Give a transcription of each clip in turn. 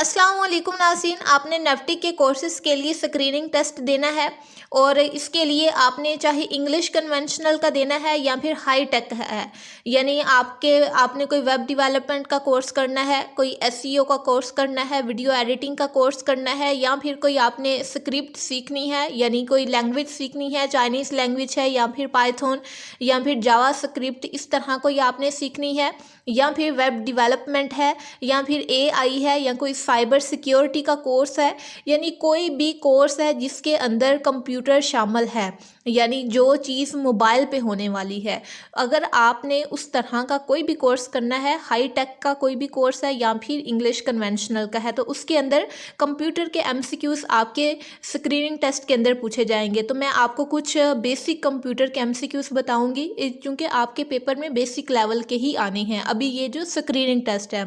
अस्सलाम वालेकुम नाज़रीन, आपने नेफ्टी के कोर्सेज़ के लिए स्क्रीनिंग टेस्ट देना है और इसके लिए आपने चाहे इंग्लिश कन्वेंशनल का देना है या फिर हाई टेक है। यानी आपने कोई वेब डेवलपमेंट का कोर्स करना है, कोई एसईओ का कोर्स करना है, वीडियो एडिटिंग का कोर्स करना है, या फिर कोई आपने स्क्रिप्ट सीखनी है यानी कोई लैंग्वेज सीखनी है, चाइनीज़ लैंग्वेज है या फिर पाइथन या फिर जावा स्क्रिप्ट, इस तरह कोई आपने सीखनी है, या फिर वेब डेवलपमेंट है या फिर एआई है या कोई साइबर सिक्योरिटी का कोर्स है। यानी कोई भी कोर्स है जिसके अंदर कंप्यूटर शामिल है, यानी जो चीज़ मोबाइल पे होने वाली है। अगर आपने उस तरह का कोई भी कोर्स करना है, हाई टेक का कोई भी कोर्स है या फिर इंग्लिश कन्वेंशनल का है, तो उसके अंदर कंप्यूटर के एमसीक्यूज़ आपके स्क्रीनिंग टेस्ट के अंदर पूछे जाएंगे। तो मैं आपको कुछ बेसिक कंप्यूटर के एमसीक्यूज़ बताऊंगी, क्योंकि आपके पेपर में बेसिक लेवल के ही आने हैं अभी ये जो स्क्रीनिंग टेस्ट है।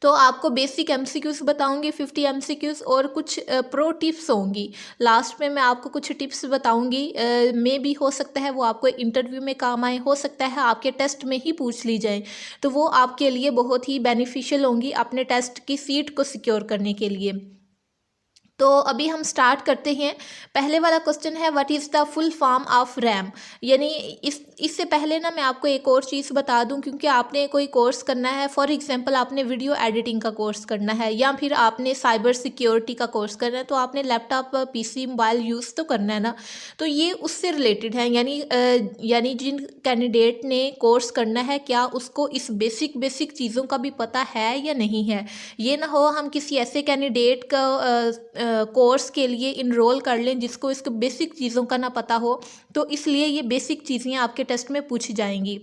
तो आपको बेसिक एमसीक्यूज़ बताऊंगी 50 एमसीक्यूज़, और कुछ प्रो टिप्स होंगी। लास्ट में मैं आपको कुछ टिप्स बताऊंगी, मे भी हो सकता है वो आपको इंटरव्यू में काम आए, हो सकता है आपके टेस्ट में ही पूछ ली जाए, तो वो आपके लिए बहुत ही बेनिफिशियल होंगी अपने टेस्ट की सीट को सिक्योर करने के लिए। तो अभी हम स्टार्ट करते हैं। पहले वाला क्वेश्चन है, what is the full form of RAM. यानी इससे पहले ना मैं आपको एक और चीज़ बता दूं, क्योंकि आपने कोई कोर्स करना है, फॉर एग्जांपल आपने वीडियो एडिटिंग का कोर्स करना है या फिर आपने साइबर सिक्योरिटी का कोर्स करना है, तो आपने लैपटॉप पीसी मोबाइल यूज़ तो करना है ना। तो ये उससे रिलेटेड है, यानी जिन कैंडिडेट ने कोर्स करना है, क्या उसको इस बेसिक चीज़ों का भी पता है या नहीं है। ये ना हो हम किसी ऐसे कैंडिडेट का कोर्स के लिए इनरोल कर लें जिसको इसको बेसिक चीज़ों का ना पता हो, तो इसलिए ये बेसिक चीज़ें आपके टेस्ट में पूछी जाएंगी।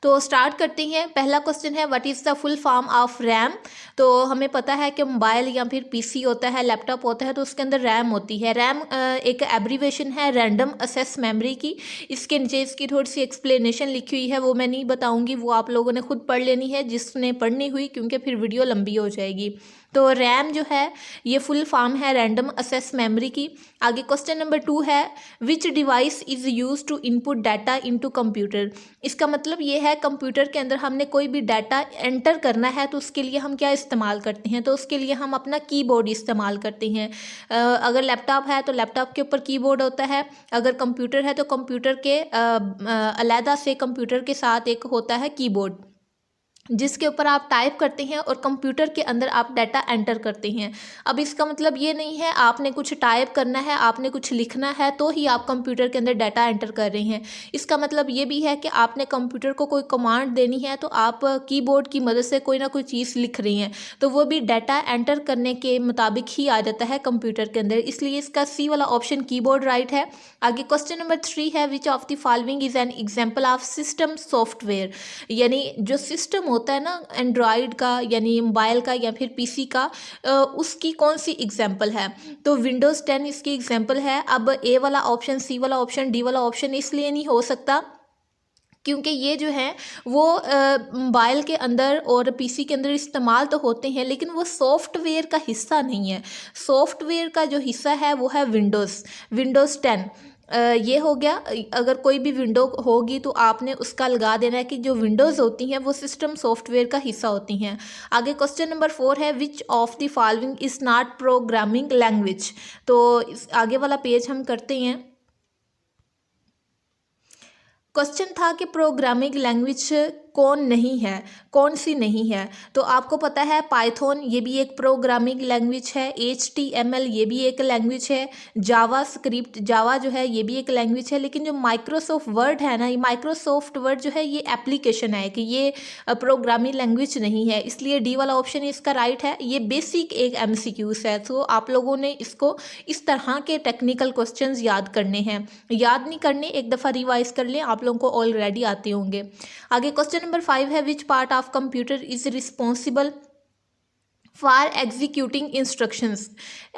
तो स्टार्ट करते हैं। पहला क्वेश्चन है, what is the full form of RAM. तो हमें पता है कि मोबाइल या फिर पीसी होता है, लैपटॉप होता है, तो उसके अंदर रैम होती है। रैम एक एब्रीवेशन है रैंडम एक्सेस मेमोरी की। इसके नीचे इसकी थोड़ी सी एक्सप्लेनेशन लिखी हुई है, वो मैं नहीं बताऊंगी, वो आप लोगों ने खुद पढ़ लेनी है जिसने पढ़नी हुई, क्योंकि फिर वीडियो लंबी हो जाएगी। तो रैम जो है ये फुल फॉर्म है रैंडम एक्सेस मेमोरी की। आगे क्वेश्चन नंबर 2 है, which device is use to input data into computer. इसका मतलब ये है कंप्यूटर के अंदर हमने कोई भी डाटा एंटर करना है तो उसके लिए हम क्या इस्तेमाल करते हैं, तो उसके लिए हम अपना कीबोर्ड इस्तेमाल करते हैं। अगर लैपटॉप है तो लैपटॉप के ऊपर कीबोर्ड होता है, अगर कंप्यूटर है तो कंप्यूटर के अलहदा से कंप्यूटर के साथ एक होता है कीबोर्ड, जिसके ऊपर आप टाइप करते हैं और कंप्यूटर के अंदर आप डाटा एंटर करते हैं। अब इसका मतलब ये नहीं है आपने कुछ टाइप करना है, आपने कुछ लिखना है तो ही आप कंप्यूटर के अंदर डाटा एंटर कर रहे हैं। इसका मतलब ये भी है कि आपने कंप्यूटर को कोई कमांड देनी है तो आप कीबोर्ड की मदद से कोई ना कोई चीज़ लिख रही हैं, तो वो भी डाटा एंटर करने के मुताबिक ही आ जाता है कंप्यूटर के अंदर। इसलिए इसका सी वाला ऑप्शन कीबोर्ड राइट है। आगे क्वेश्चन नंबर 3 है, which of the following is an example of system software. यानी जो सिस्टम होता है ना एंड्रॉयड का, यानी मोबाइल का या फिर पीसी का, उसकी कौन सी एग्जांपल है। तो विंडोज़ 10 इसकी एग्जांपल है। अब ए वाला ऑप्शन, सी वाला ऑप्शन, डी वाला ऑप्शन इसलिए नहीं हो सकता क्योंकि ये जो है वो मोबाइल के अंदर और पीसी के अंदर इस्तेमाल तो होते हैं, लेकिन वो सॉफ्टवेयर का हिस्सा नहीं है। सॉफ्टवेयर का जो हिस्सा है वो है विंडोज़ 10। ये हो गया। अगर कोई भी विंडो होगी तो आपने उसका लगा देना है कि जो विंडोज़ होती हैं वो सिस्टम सॉफ्टवेयर का हिस्सा होती हैं। आगे क्वेश्चन नंबर 4 है, which of the following is not programming language. तो इस आगे वाला पेज हम करते हैं। क्वेश्चन था कि प्रोग्रामिंग लैंग्वेज कौन सी नहीं है। तो आपको पता है पाइथन ये भी एक प्रोग्रामिंग लैंग्वेज है, HTML ये भी एक लैंग्वेज है, जावा स्क्रिप्ट जावा जो है ये भी एक लैंग्वेज है। लेकिन जो माइक्रोसॉफ्ट वर्ड है ना, ये माइक्रोसॉफ्ट वर्ड जो है ये एप्लीकेशन है, कि ये प्रोग्रामिंग लैंग्वेज नहीं है। इसलिए डी वाला ऑप्शन इसका राइट है। ये बेसिक एक MCQs है, तो आप लोगों ने इसको इस तरह के टेक्निकल क्वेश्चंस याद करने हैं। याद नहीं करने, एक दफ़ा रिवाइज कर लें, आप लोगों को ऑलरेडी आते होंगे। आगे क्वेश्चन नंबर 5 है, which part of computer is responsible for executing instructions.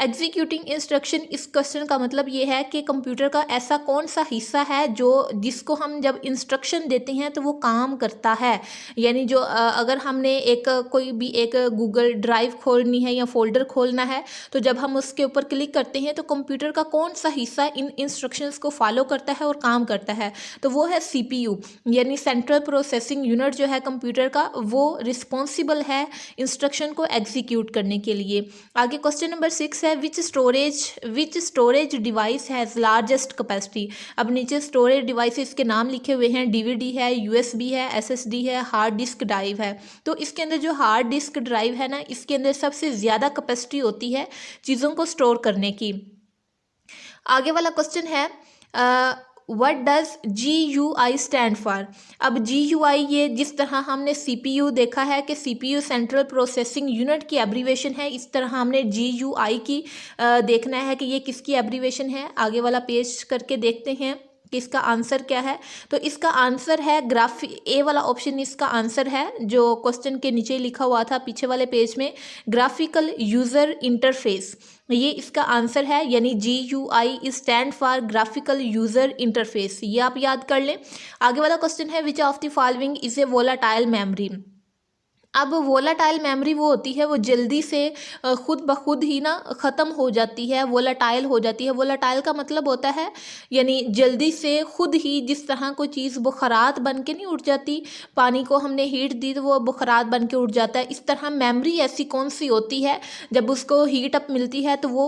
Executing instruction, इस क्वेश्चन का मतलब ये है कि कंप्यूटर का ऐसा कौन सा हिस्सा है जो जिसको हम जब इंस्ट्रक्शन देते हैं तो वो काम करता है। यानी जो अगर हमने कोई भी एक गूगल ड्राइव खोलनी है या फोल्डर खोलना है, तो जब हम उसके ऊपर क्लिक करते हैं तो कंप्यूटर का कौन सा हिस्सा इन इंस्ट्रक्शंस को फॉलो करता है और काम करता है, तो वो है CPU। यानी सेंट्रल प्रोसेसिंग यूनिट जो है कंप्यूटर का, वो रिस्पॉन्सिबल है इंस्ट्रक्शन को एग्जीक्यूट करने के लिए। आगे क्वेश्चन नंबर 6 है, which storage device has largest capacity. अब नीचे स्टोरेज डिवाइसेस के नाम लिखे हुए हैं, DVD है, USB है, SSD है, हार्ड डिस्क ड्राइव है। तो इसके अंदर जो हार्ड डिस्क ड्राइव है ना, इसके अंदर सबसे ज़्यादा कैपेसिटी होती है चीज़ों को स्टोर करने की। आगे वाला क्वेश्चन है, what does GUI stand for. अब GUI, ये जिस तरह हमने CPU देखा है कि CPU सेंट्रल प्रोसेसिंग यूनिट की एब्रीवेशन है, इस तरह हमने GUI की देखना है कि ये किसकी एब्रीवेशन है। आगे वाला पेज करके देखते हैं कि इसका आंसर क्या है। तो इसका आंसर है ए वाला ऑप्शन इसका आंसर है, जो क्वेश्चन के नीचे लिखा हुआ था पीछे वाले पेज में, ग्राफिकल यूज़र इंटरफेस, ये इसका आंसर है। यानी GUI stand for graphical user interface, ये आप याद कर लें। आगे वाला क्वेश्चन है, which of the following is A volatile memory. अब वोलाटाइल मेमोरी वो होती है, वो जल्दी से खुद ब खुद ही ना ख़त्म हो जाती है, वोलाटाइल हो जाती है। वोलाटाइल का मतलब होता है यानी जल्दी से खुद ही, जिस तरह कोई चीज़ बुखारात बन के नहीं उड़ जाती, पानी को हमने हीट दी तो वो बुखारात बन के उड़ जाता है, इस तरह मेमोरी ऐसी कौन सी होती है जब उसको हीट अप मिलती है तो वो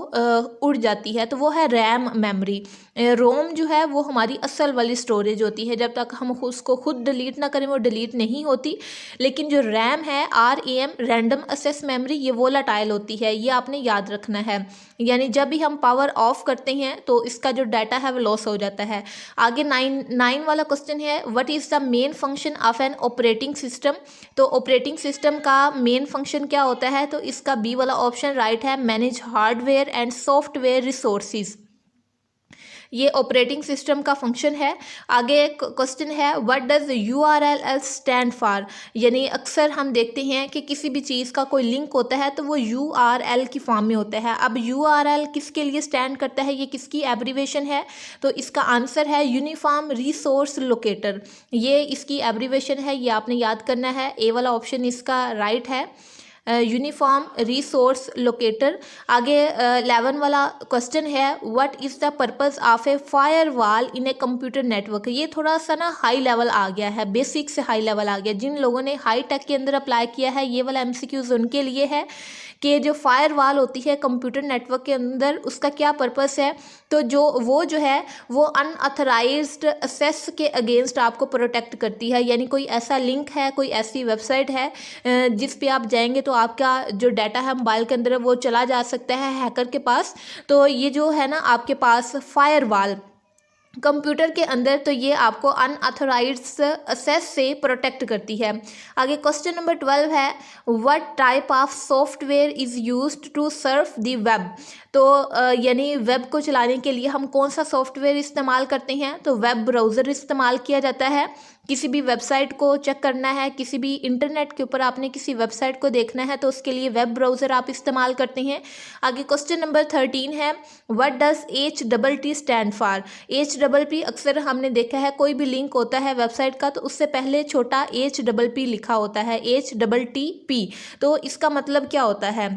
उड़ जाती है, तो वो है रैम मेमोरी। रोम जो है वो हमारी असल वाली स्टोरेज होती है, जब तक हम उसको खुद डिलीट ना करें वो डिलीट नहीं होती। लेकिन जो रैम है, RAM रैंडम एक्सेस मेमोरी, ये वोलाटाइल होती है, ये आपने याद रखना है। यानी जब भी हम पावर ऑफ करते हैं तो इसका जो डाटा है वो लॉस हो जाता है। आगे 9 वाला क्वेश्चन है, what is the main function of an operating system. तो ऑपरेटिंग सिस्टम का मेन फंक्शन क्या होता है, तो इसका बी वाला ऑप्शन राइट है, manage hardware and software resources, ये ऑपरेटिंग सिस्टम का फंक्शन है। आगे क्वेश्चन है, what does URL stand for. यानी अक्सर हम देखते हैं कि किसी भी चीज़ का कोई लिंक होता है तो वो URL की फॉर्म में होता है। अब URL किसके लिए स्टैंड करता है, ये किसकी एब्रीवेशन है, तो इसका आंसर है यूनिफॉर्म रिसोर्स लोकेटर, ये इसकी एब्रीवेशन है, ये आपने याद करना है। ए वाला ऑप्शन इसका राइट है, यूनिफॉर्म रिसोर्स लोकेटर। आगे 11 वाला क्वेश्चन है, what is the purpose of A firewall in a computer network. ये थोड़ा सा ना हाई लेवल आ गया है, बेसिक से हाई लेवल आ गया। जिन लोगों ने हाई टेक के अंदर अप्लाई किया है, ये वाला MCQs उनके लिए है कि जो फायरवॉल होती है कंप्यूटर नेटवर्क के अंदर, उसका क्या पर्पस है। तो जो है वो अनऑथराइज्ड एक्सेस के अगेंस्ट आपको प्रोटेक्ट करती है। यानी कोई ऐसा लिंक है, कोई ऐसी वेबसाइट है जिस पे आप जाएंगे तो आपका जो डाटा है मोबाइल के अंदर वो चला जा सकता है हैकर के पास। तो ये जो है ना आपके पास फायरवॉल कंप्यूटर के अंदर, तो ये आपको अनऑथराइज्ड एक्सेस से प्रोटेक्ट करती है। आगे क्वेश्चन नंबर 12 है, what type of software is used to surf the web. तो यानी वेब को चलाने के लिए हम कौन सा सॉफ्टवेयर इस्तेमाल करते हैं, तो वेब ब्राउज़र इस्तेमाल किया जाता है। किसी भी वेबसाइट को चेक करना है, किसी भी इंटरनेट के ऊपर आपने किसी वेबसाइट को देखना है तो उसके लिए वेब ब्राउज़र आप इस्तेमाल करते हैं। आगे क्वेश्चन नंबर 13 है, what does HTTP stand for. HTTP अक्सर हमने देखा है, कोई भी लिंक होता है वेबसाइट का तो उससे पहले छोटा HTTP लिखा होता है, HTTP। तो इसका मतलब क्या होता है,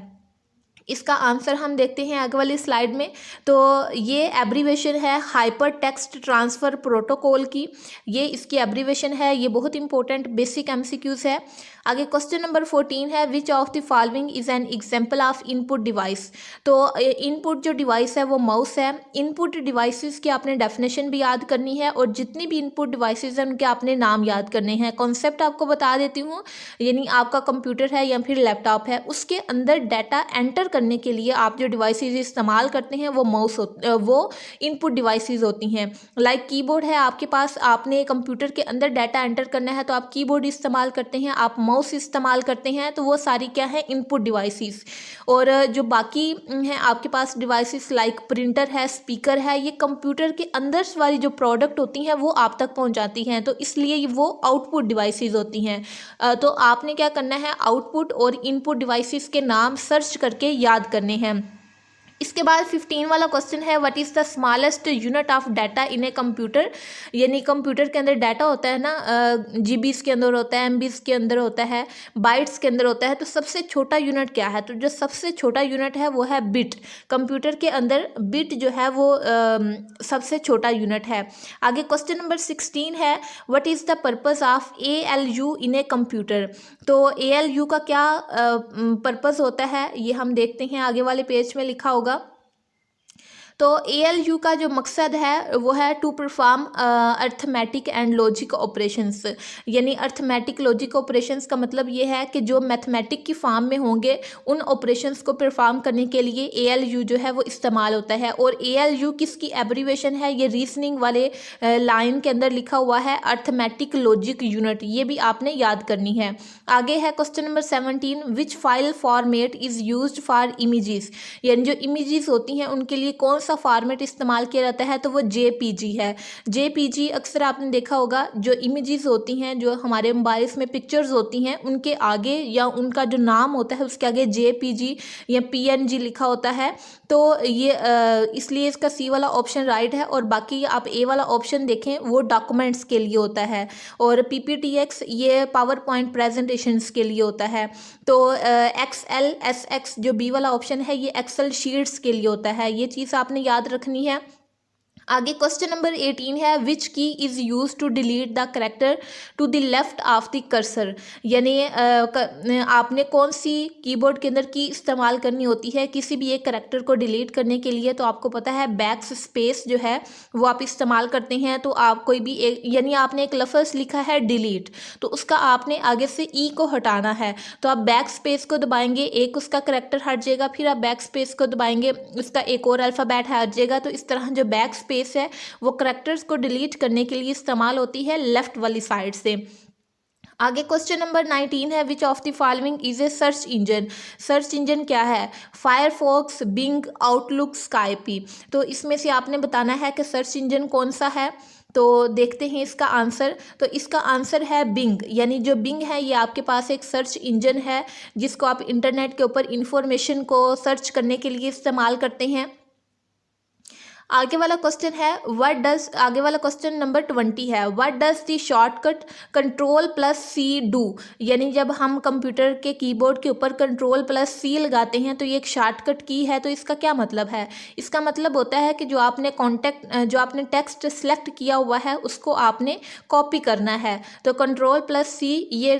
इसका आंसर हम देखते हैं आगे वाली स्लाइड में। तो ये एब्रीवेशन है हाइपर टेक्स्ट ट्रांसफ़र प्रोटोकॉल की, ये इसकी एब्रीवेशन है, ये बहुत इंपॉर्टेंट बेसिक MCQs है। आगे क्वेश्चन नंबर 14 है, which of the following is an example of input device. तो इनपुट जो डिवाइस है वो माउस है। इनपुट डिवाइसेस की आपने डेफिनेशन भी याद करनी है और जितनी भी इनपुट डिवाइसेस हैं उनके आपने नाम याद करने हैं। कॉन्सेप्ट आपको बता देती हूँ, यानी आपका कंप्यूटर है या फिर लैपटॉप है, उसके अंदर डाटा एंटर करने के लिए आप जो डिवाइसेस इस्तेमाल करते हैं वो इनपुट डिवाइसेस होती हैं। लाइक कीबोर्ड है आपके पास, आपने कंप्यूटर के अंदर डाटा एंटर करना है तो आप कीबोर्ड इस्तेमाल करते हैं। आप माउस इस्तेमाल करते हैं, तो वो सारी क्या है, इनपुट डिवाइसेस। और जो बाकी हैं आपके पास डिवाइसेस लाइक प्रिंटर है, स्पीकर है, ये कंप्यूटर के अंदर वाली जो प्रोडक्ट होती हैं वो आप तक पहुंचाती हैं, तो इसलिए वो आउटपुट डिवाइसेस होती हैं। तो आपने क्या करना है, आउटपुट और इनपुट डिवाइसेस के नाम सर्च करके याद करने हैं। इसके बाद 15 वाला क्वेश्चन है, what is the smallest unit of data in a computer. यानी कंप्यूटर के अंदर डाटा होता है ना, जीबीज़ के अंदर होता है, एमबीज़ के अंदर होता है, बाइट्स के अंदर होता है, तो सबसे छोटा यूनिट क्या है, तो जो सबसे छोटा यूनिट है वो है बिट। कंप्यूटर के अंदर बिट जो है वो सबसे छोटा यूनिट है। आगे क्वेश्चन नंबर 16 है, what is the purpose of ALU in A computer. तो ALU का क्या पर्पज़ होता है, ये हम देखते हैं, आगे वाले पेज में लिखा होगा। तो ALU का जो मकसद है वो है to perform arithmetic and logic operations. यानी अर्थमेटिक लॉजिक ऑपरेशंस का मतलब ये है कि जो मैथमेटिक की फॉर्म में होंगे उन ऑपरेशंस को परफॉर्म करने के लिए ALU जो है वो इस्तेमाल होता है। और ALU किसकी एब्रीवेशन है, ये रीजनिंग वाले लाइन के अंदर लिखा हुआ है, अर्थमेटिक लॉजिक यूनिट, ये भी आपने याद करनी है। आगे है question number 17, which file format is used for images. यानी जो इमेजेस होती हैं उनके लिए कौन सा फॉर्मेट इस्तेमाल किया जाता है, तो वो JPG है। JPG अक्सर आपने देखा होगा, जो इमेजेस होती हैं, जो हमारे मोबाइल्स में पिक्चर्स होती हैं, उनके आगे या उनका जो नाम होता है उसके आगे JPG या PNG लिखा होता है। तो ये इसलिए इसका C वाला ऑप्शन राइट है। और बाकी आप A वाला ऑप्शन देखें, वो डॉक्यूमेंट्स के लिए होता है। और PPTX ये पावर पॉइंट प्रेजेंटेशंस के लिए होता है। तो XLSX जो B वाला ऑप्शन है, ये एक्सेल शीट्स के लिए होता है। ये चीज़ आपने याद रखनी है। आगे क्वेश्चन नंबर 18 है, which key is use to delete the character to the left of the cursor. यानी आपने कौन सी कीबोर्ड के अंदर की इस्तेमाल करनी होती है किसी भी एक करेक्टर को डिलीट करने के लिए, तो आपको पता है बैक स्पेस जो है वो आप इस्तेमाल करते हैं। तो आप कोई भी एक, यानी आपने एक लफ्ज़ लिखा है डिलीट, तो उसका आपने आगे से ई को हटाना है, तो आप बैक स्पेस को दबाएंगे, एक उसका करेक्टर हट जाएगा, फिर आप बैक स्पेस को दबाएंगे, उसका एक और अल्फ़ाबेट हट जाएगा। तो इस तरह जो बैक स्पेस है वो करेक्टर्स को डिलीट करने के लिए इस्तेमाल होती है लेफ्ट वाली साइड से। आगे क्वेश्चन नंबर 19 है, which of the following is a search engine. Search engine क्या है, फायरफॉक्स, बिंग, आउटलुक, स्काइपी। तो इसमें से आपने बताना है कि सर्च इंजन कौन सा है। तो देखते हैं इसका आंसर। तो इसका आंसर है बिंग। यानी जो बिंग है ये आपके पास एक सर्च इंजन है जिसको आप इंटरनेट के ऊपर इंफॉर्मेशन को सर्च करने के लिए इस्तेमाल करते हैं। आगे वाला क्वेश्चन है, आगे वाला क्वेश्चन नंबर 20 है, what does the shortcut Ctrl+C do. यानी जब हम कंप्यूटर के कीबोर्ड के ऊपर Ctrl+C लगाते हैं तो ये एक शॉर्टकट की है, तो इसका क्या मतलब है। इसका मतलब होता है कि जो आपने टेक्स्ट सेलेक्ट किया हुआ है उसको आपने कॉपी करना है। तो Ctrl+C ये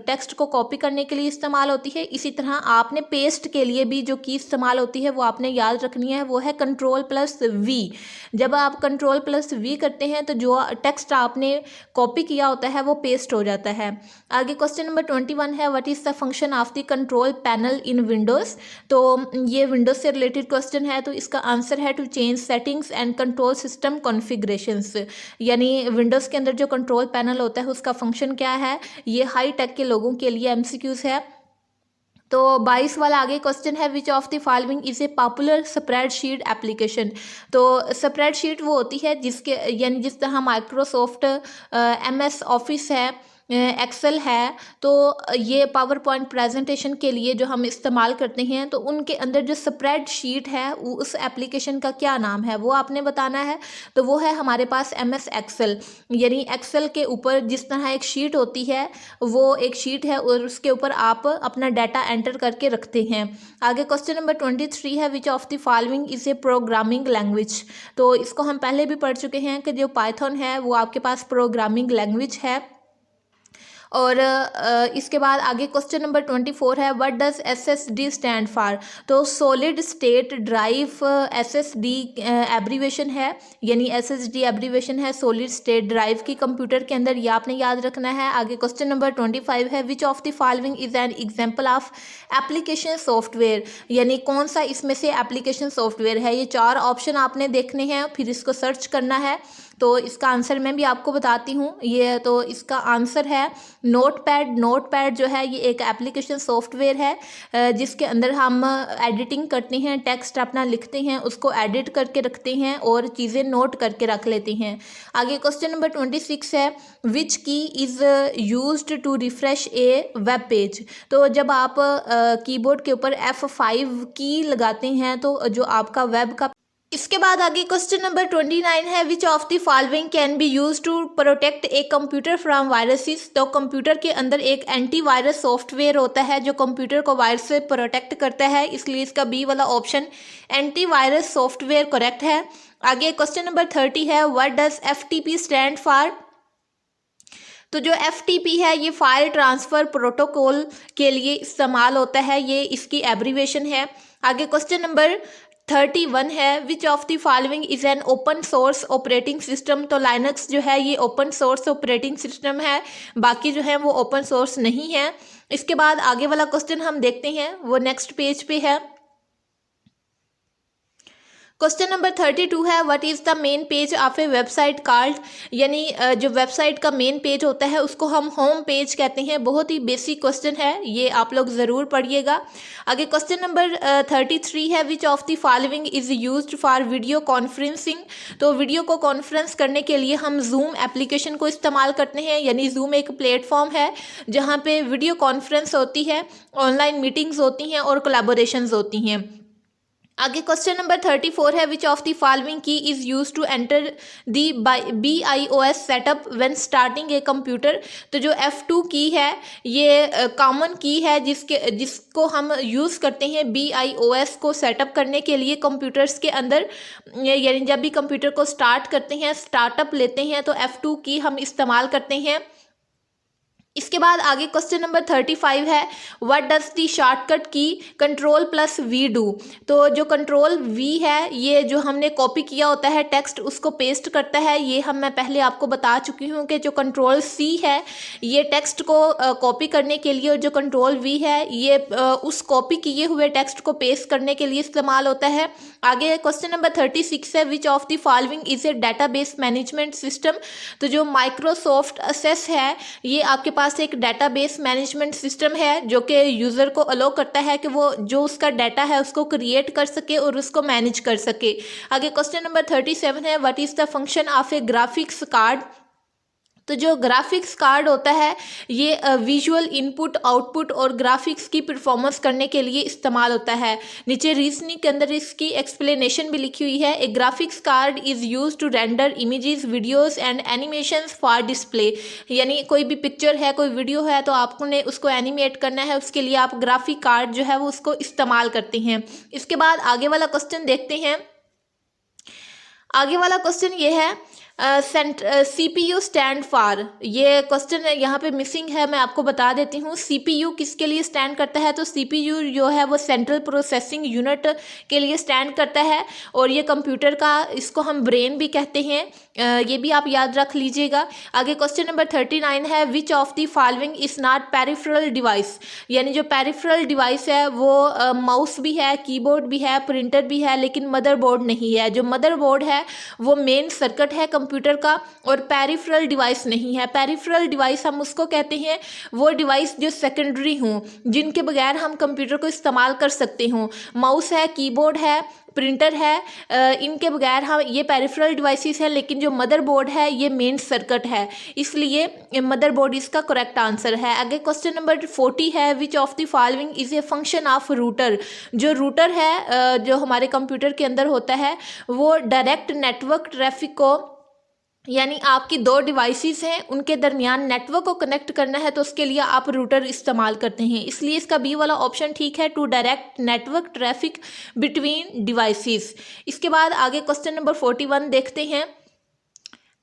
टेक्स्ट को कॉपी करने के लिए इस्तेमाल होती है। इसी तरह आपने पेस्ट के लिए भी जो की इस्तेमाल होती है वो आपने याद रखनी है, वो है Ctrl+V। जब आप Ctrl+V करते हैं तो जो टेक्स्ट आपने कॉपी किया होता है वो पेस्ट हो जाता है। आगे क्वेश्चन नंबर 21 है, what is the function of the control panel in Windows. तो ये विंडोज़ से रिलेटेड क्वेश्चन है, तो इसका आंसर है to change settings and control system configurations. यानी विंडोज़ के अंदर जो कंट्रोल पैनल होता है उसका फंक्शन क्या है, ये हाई टेक के लोगों के लिए MCQs है। तो 22 वाला आगे क्वेश्चन है, which of the following is A popular spreadsheet application. तो स्प्रेडशीट वो होती है जिसके, यानी जिस तरह माइक्रोसॉफ्ट MS ऑफिस है, एक्सेल है, तो ये पावर पॉइंट प्रेजेंटेशन के लिए जो हम इस्तेमाल करते हैं, तो उनके अंदर जो स्प्रेडशीट है उस एप्लीकेशन का क्या नाम है वो आपने बताना है। तो वो है हमारे पास MS एक्सेल। यानी एक्सेल के ऊपर जिस तरह एक शीट होती है वो एक शीट है और उसके ऊपर आप अपना डाटा एंटर करके रखते हैं। आगे क्वेश्चन नंबर 23 है, which of the following is A programming language. तो इसको हम पहले भी पढ़ चुके हैं कि जो पाइथन है वो आपके पास प्रोग्रामिंग लैंग्वेज है। और इसके बाद आगे क्वेश्चन नंबर 24 है, what does SSD stand for. तो solid state drive SSD abbreviation है। यानी SSD एब्रीवेशन है सॉलिड स्टेट ड्राइव की कंप्यूटर के अंदर, ये आपने याद रखना है। आगे क्वेश्चन नंबर 25 है, which of the following is an example of application software. यानी कौन सा इसमें से एप्लीकेशन सॉफ्टवेयर है। ये 4 ऑप्शन आपने देखने हैं, फिर इसको सर्च करना है। तो इसका आंसर मैं भी आपको बताती हूँ। ये तो इसका आंसर है नोटपैड। नोटपैड जो है ये एक एप्लीकेशन सॉफ्टवेयर है जिसके अंदर हम एडिटिंग करते हैं, टेक्स्ट अपना लिखते हैं, उसको एडिट करके रखते हैं और चीज़ें नोट करके रख लेते हैं। आगे क्वेश्चन नंबर 26 है, which key is used to refresh a web page. तो जब आप कीबोर्ड के ऊपर F5 की लगाते हैं तो जो आपका वेब का। इसके बाद आगे क्वेश्चन नंबर 29 है, which of the following can be use to protect a computer from viruses. तो कंप्यूटर के अंदर एक एंटीवायरस सॉफ्टवेयर होता है जो कंप्यूटर को वायरस से प्रोटेक्ट करता है, इसलिए इसका बी वाला ऑप्शन एंटीवायरस सॉफ्टवेयर करेक्ट है। आगे क्वेश्चन नंबर 30 है, what does FTP stand for. तो जो FTP है ये फाइल ट्रांसफ़र प्रोटोकॉल के लिए इस्तेमाल होता है, ये इसकी एब्रीवेशन है। आगे क्वेश्चन नंबर 31 है, which of the following is an open source operating system. तो लाइनक्स जो है ये ओपन सोर्स ऑपरेटिंग सिस्टम है, बाकी जो है वो ओपन सोर्स नहीं है। इसके बाद आगे वाला क्वेश्चन हम देखते हैं, वो नेक्स्ट पेज पे है। क्वेश्चन नंबर 32 है, what is the main page of A website called. यानी जो वेबसाइट का मेन पेज होता है उसको हम होम पेज कहते हैं। बहुत ही बेसिक क्वेश्चन है, ये आप लोग ज़रूर पढ़िएगा। आगे क्वेश्चन नंबर 33 है, which of the following is used for video conferencing. तो वीडियो को कॉन्फ्रेंस करने के लिए हम जूम एप्लीकेशन को इस्तेमाल करते हैं। यानी जूम एक प्लेटफॉर्म है जहाँ पे वीडियो कॉन्फ्रेंस होती है, ऑनलाइन मीटिंग्स होती हैं और कोलैबोरेशंस होती हैं। आगे क्वेश्चन नंबर 34 है, which of the following key is use to enter the BIOS setup when starting a computer. तो जो F2 की है ये कॉमन की है जिसको हम यूज़ करते हैं BIOS को सेटअप करने के लिए कंप्यूटर्स के अंदर। यानी जब भी कंप्यूटर को स्टार्ट करते हैं, स्टार्टअप लेते हैं, तो F2 की हम इस्तेमाल करते हैं। इसके बाद आगे क्वेश्चन नंबर 35 है, व्हाट डज दी शॉर्टकट की Ctrl+V डू। तो जो Ctrl+V है ये जो हमने कॉपी किया होता है टेक्स्ट उसको पेस्ट करता है। ये मैं पहले आपको बता चुकी हूँ कि जो Ctrl+C है ये टेक्स्ट को कॉपी करने के लिए, और जो Ctrl+V है ये उस कॉपी किए हुए टेक्स्ट को पेस्ट करने के लिए इस्तेमाल होता है। आगे क्वेश्चन नंबर 36 है, which of the following is a database management system. तो जो माइक्रोसॉफ्ट एक्सेस है ये आपके पास एक डेटाबेस मैनेजमेंट सिस्टम है जो कि यूज़र को अलो करता है कि वो जो उसका डाटा है उसको क्रिएट कर सके और उसको मैनेज कर सके। आगे क्वेश्चन नंबर 37 है, what is the function of A graphics card. तो जो ग्राफिक्स कार्ड होता है ये विजुअल इनपुट, आउटपुट और ग्राफिक्स की परफॉर्मेंस करने के लिए इस्तेमाल होता है। नीचे रीजनिंग के अंदर इसकी एक्सप्लेनेशन भी लिखी हुई है। A graphics card is use to render images, videos and animations for display. यानी कोई भी पिक्चर है, कोई वीडियो है तो आपने उसको एनिमेट करना है, उसके लिए आप ग्राफिक कार्ड जो है वो उसको इस्तेमाल करते हैं। इसके बाद आगे वाला क्वेश्चन देखते हैं। आगे वाला क्वेश्चन ये है, CPU स्टैंड फॉर। ये क्वेश्चन यहाँ पे मिसिंग है, मैं आपको बता देती हूँ। CPU किसके लिए स्टैंड करता है। तो CPU जो है वो सेंट्रल प्रोसेसिंग यूनिट के लिए स्टैंड करता है, और ये कंप्यूटर का, इसको हम ब्रेन भी कहते हैं। ये भी आप याद रख लीजिएगा। आगे क्वेश्चन नंबर 39 है, which of the following is not peripheral device. यानी जो पेरिफेरल डिवाइस है वो माउस भी है, कीबोर्ड भी है, प्रिंटर भी है, लेकिन मदरबोर्ड नहीं है। जो मदरबोर्ड है वो मेन सर्किट है कंप्यूटर का, और पेरिफेरल डिवाइस नहीं है। पेरिफेरल डिवाइस हम उसको कहते हैं वो डिवाइस जो सेकेंडरी हों, जिनके बगैर हम कंप्यूटर को इस्तेमाल कर सकते हों। माउस है, कीबोर्ड है, प्रिंटर है, इनके बगैर हम, ये पेरिफेरल डिवाइसेस हैं, लेकिन जो मदरबोर्ड है ये मेन सर्किट है, इसलिए मदरबोर्ड इसका करेक्ट आंसर है। आगे क्वेश्चन नंबर 40 है, which of the following is a function of router. जो रूटर है जो हमारे कंप्यूटर के अंदर होता है वो डायरेक्ट नेटवर्क ट्रैफिक को, यानी आपकी दो डिवाइसेस हैं उनके दरमियान नेटवर्क को कनेक्ट करना है तो उसके लिए आप रूटर इस्तेमाल करते हैं, इसलिए इसका बी वाला ऑप्शन ठीक है, to direct network traffic between devices. इसके बाद आगे क्वेश्चन नंबर 41 देखते हैं।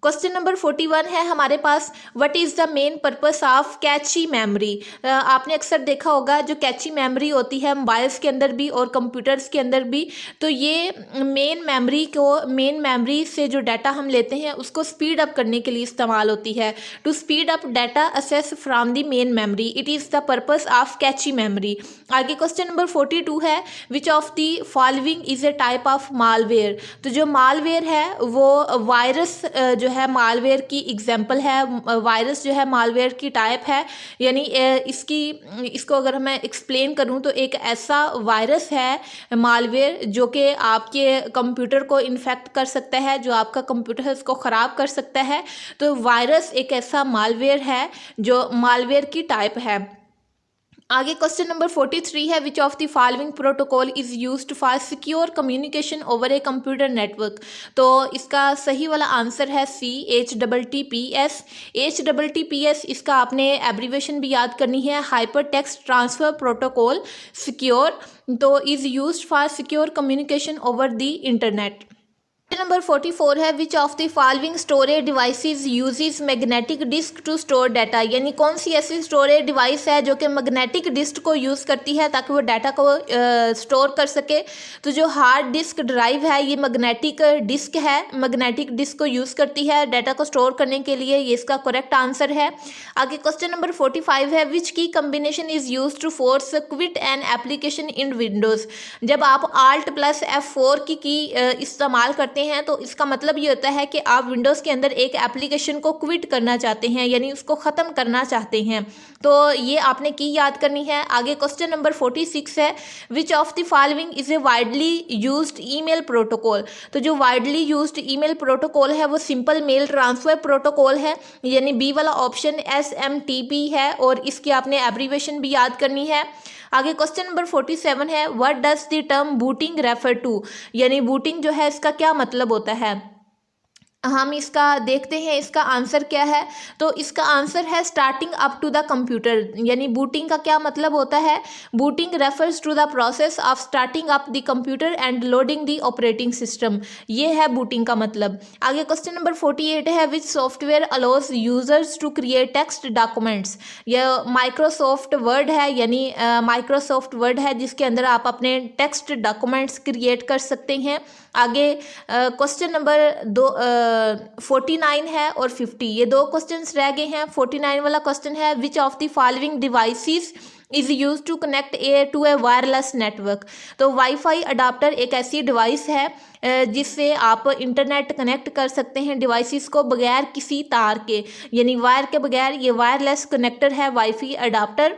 क्वेश्चन नंबर 41 है हमारे पास, what is the main purpose of cache memory. आपने अक्सर देखा होगा जो कैची मेमोरी होती है मोबाइल्स के अंदर भी और कंप्यूटर्स के अंदर भी, तो ये मेन मेमोरी से जो डाटा हम लेते हैं उसको स्पीड अप करने के लिए इस्तेमाल होती है। To speed up data access from the main memory, it is the purpose of cache memory. आगे क्वेश्चन नंबर 42 है, which of the following is a type of malware. तो जो मालवेयर है वो वायरस जो है मालवेयर की एग्जाम्पल है, वायरस जो है मालवेयर की टाइप है। यानी इसको अगर मैं एक्सप्लेन करूं तो एक ऐसा वायरस है मालवेयर जो कि आपके कंप्यूटर को इन्फेक्ट कर सकता है, जो आपका कंप्यूटर है उसको ख़राब कर सकता है। तो वायरस एक ऐसा मालवेयर है जो मालवेयर की टाइप है। आगे क्वेश्चन नंबर 43 है, which of the following protocol is used for secure communication over a computer network. तो इसका सही वाला आंसर है HTTPS। HTTPS इसका आपने एब्रीवेशन भी याद करनी है, hyper text transfer protocol secure, तो is used for secure communication over the internet. Number 44 है, which of the following storage devices uses magnetic disk to store data. यानी कौन सी ऐसी स्टोरेज डिवाइस है जो कि मैग्नेटिक डिस्क को यूज़ करती है ताकि वो डाटा को स्टोर कर सके। तो जो हार्ड डिस्क ड्राइव है ये मैग्नेटिक डिस्क है, मैग्नेटिक डिस्क को यूज़ करती है डाटा को स्टोर करने के लिए, ये इसका करेक्ट आंसर है। आगे क्वेश्चन नंबर 45 है, which key combination is use to force quit an application in Windows. जब आप Alt+F4 की इस्तेमाल करते हैं तो इसका मतलब ये होता है कि आप विंडोज़ के अंदर एक एप्लीकेशन को क्विट करना चाहते हैं, यानी उसको ख़त्म करना चाहते हैं। तो ये आपने की याद करनी है। आगे क्वेश्चन नंबर 46 है, which of the following is A widely used email protocol. तो जो वाइडली यूज्ड ईमेल प्रोटोकॉल है वो सिंपल मेल ट्रांसफ़र प्रोटोकॉल है, यानी बी वाला ऑप्शन SMTP है, और इसकी आपने एब्रीवेशन भी याद करनी है। आगे क्वेश्चन नंबर 47 है, what does the term booting refer to. यानी बूटिंग जो है इसका क्या मतलब होता है। हम इसका देखते हैं इसका आंसर क्या है। तो इसका आंसर है starting up to the computer. यानी बूटिंग का क्या मतलब होता है, booting refers to the process of starting up the computer and loading the operating system, ये है बूटिंग का मतलब। आगे क्वेश्चन नंबर 48 है, which software allows users to create text documents. यह माइक्रोसॉफ्ट वर्ड है, यानी माइक्रोसॉफ्ट वर्ड है जिसके अंदर आप अपने टेक्स्ट डॉक्यूमेंट्स क्रिएट कर सकते हैं। आगे क्वेश्चन नंबर 49 है और 50, ये दो क्वेश्चंस रह गए हैं। 49 वाला क्वेश्चन है, which of the following devices is use to connect to a wireless network. तो वाईफाई अडाप्टर एक ऐसी डिवाइस है जिससे आप इंटरनेट कनेक्ट कर सकते हैं डिवाइसेस को बगैर किसी तार के, यानी वायर के बगैर। ये वायरलेस कनेक्टर है वाईफाई अडाप्टर।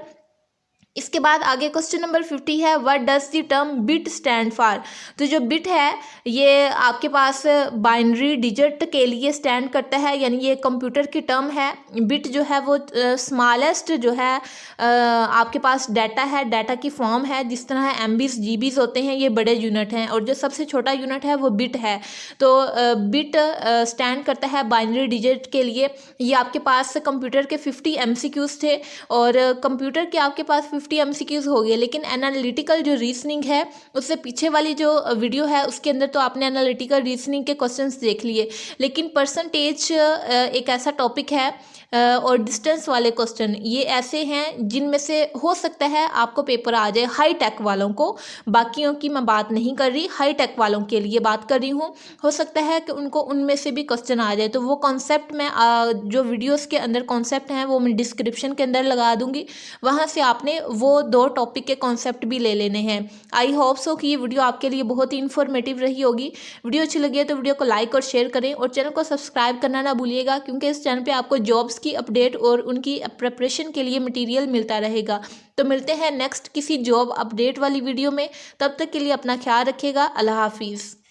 इसके बाद आगे क्वेश्चन नंबर 50 है, what does the term bit stand for. तो जो बिट है ये आपके पास बाइनरी डिजिट के लिए स्टैंड करता है, यानी ये कंप्यूटर की टर्म है। बिट जो है वो स्मॉलेस्ट जो है आपके पास डाटा है, डाटा की फॉर्म है। जिस तरह MBs GBs होते हैं ये बड़े यूनिट हैं, और जो सबसे छोटा यूनिट है वो बिट है। तो बिट स्टैंड करता है बाइनरी डिजिट के लिए। ये आपके पास कंप्यूटर के 50 MCQs थे, और कंप्यूटर के आपके पास 50 MCQs हो गए, लेकिन एनालिटिकल जो रीजनिंग है उससे पीछे वाली जो वीडियो है उसके अंदर तो आपने एनालिटिकल रीजनिंग के क्वेश्चंस देख लिए। लेकिन परसेंटेज एक ऐसा टॉपिक है और डिस्टेंस वाले क्वेश्चन ये ऐसे हैं जिनमें से हो सकता है आपको पेपर आ जाए हाई टेक वालों को। बाकियों की मैं बात नहीं कर रही, हाई टेक वालों के लिए बात कर रही हूँ। हो सकता है कि उनको उनमें से भी क्वेश्चन आ जाए, तो वो कॉन्सेप्ट में जो वीडियोस के अंदर कॉन्सेप्ट हैं वो मैं डिस्क्रिप्शन के अंदर लगा दूँगी, वहाँ से आपने वो 2 टॉपिक के कॉन्सेप्ट भी ले लेने हैं। आई होप सो कि ये वीडियो आपके लिए बहुत ही इन्फॉर्मेटिव रही होगी। वीडियो अच्छी लगी है तो वीडियो को लाइक और शेयर करें, और चैनल को सब्सक्राइब करना ना भूलिएगा, क्योंकि इस चैनल पे आपको जॉब्स की अपडेट और उनकी प्रिपरेशन के लिए मटेरियल मिलता रहेगा। तो मिलते हैं नेक्स्ट किसी जॉब अपडेट वाली वीडियो में, तब तक के लिए अपना ख्याल रखिएगा। अल्लाह हाफिज़।